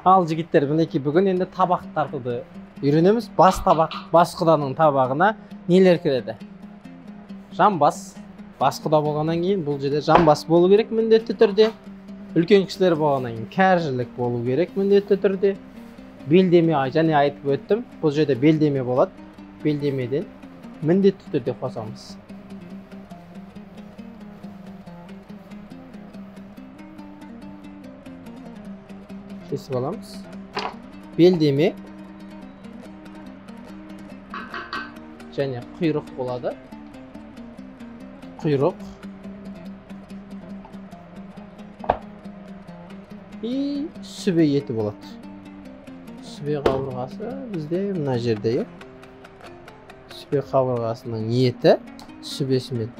Ал жігіттер, мінекей бүгін енді табақ тартуды үйренеміз. Бас табақ, бас құданың табағына нелер кіреді? Жамбас. Бас құда болғаннан кейін бұл жерде жамбас болу керек міндетті түрде. Үлкен кісілер болғаннан кейін кәржілік болу керек міндетті түрде. Белдеме, және айтып өттім, бұл жерде белдеме болады. Белдемеден міндетті түрде қосамыз. Кесіп аламыз. Белдеме және құйрық болады. Құйрық и сүбе еті болады. Сүбе қабырғасы бізде мына жерде. Сүбе қабырғасының еті сүбесімен.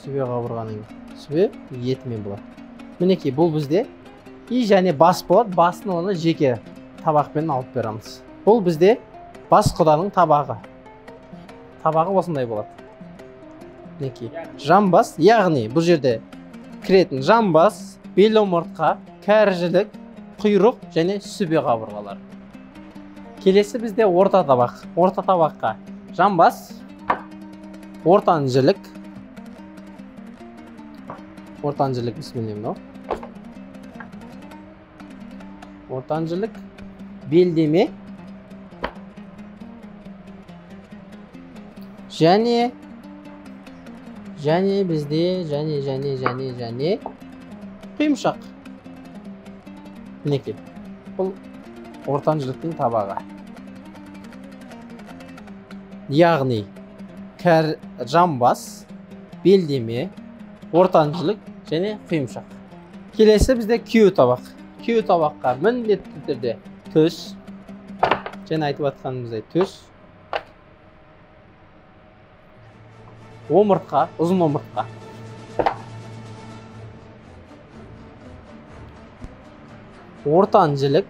Сүбе қабырғаның сүбе етімен болады. Мінекей бұл бізде и және бас болады. Басын оны жеке табақпен алып береміз. Бұл бізде бас құданың табағы. Табағы осындай болады. Мінекей жамбас, яғни бұл жерде кіретін жамбас, бел омыртқа, кәржілік, құйрық және сүбе қабырғалар. Келесі бізде орта табақ. Орта табаққа жамбас, ортан жілік, бісміллем, ортан жілік, белдеме және бізде құйымшақ. Мінекей, бұл ортан жіліктің табағы. Яғни жамбас, белдеме, ортан жілік және құйымшақ. Келесі бізде күйеу табақ. Күйеу табаққа міндетті түрде төс, және айтып жатқанымыздай төс, омыртқа, ұзын омыртқа. Ортан жілік,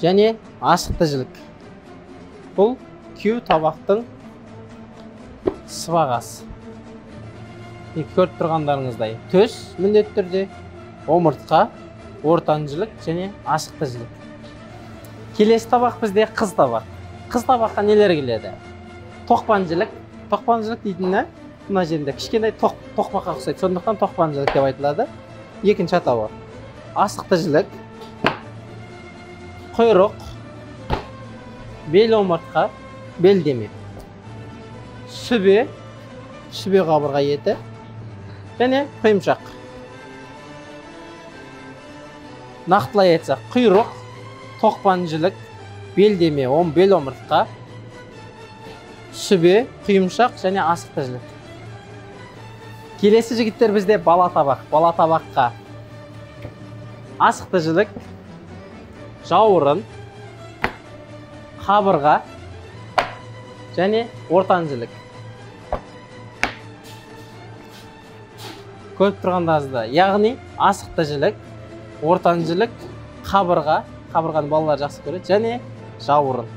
және ашықты жілік. Бұл күйеу табақтың сыбағасы. Көріп тұрғандарыңыздай төс міндетті түрде, омыртқа, ортан жілік және ашықты жілік. Келесі табақ бізде қыз табақ. Қыз табаққа нелер келеді? Тоқпан жілік. Тоқпан жілік дейтіні мына жерінде кішкентай тоқпаққа ұқсайды. Сондықтан тоқпан жілік деп айтылады. Екінші атауы ашықты жілік, құйрық, бел омыртқа, белдеме, сүбе қабырға еті және құйымшақ. Нақтылай айтсақ, құйрық, тоқпан жілік, белдеме, бел омыртқа, сүбе, құйымшақ және ашықты жілік. Келесі жігіттер бізде бала табақ. Бала табаққа ашықты жілік, жауырын, қабырға және ортан жілік. Көріп тұрғандарыңыздай, яғни ашықты жілік, ортан жілік, қабырға, қабырғаны балалар жақсы көреді, және жауырын.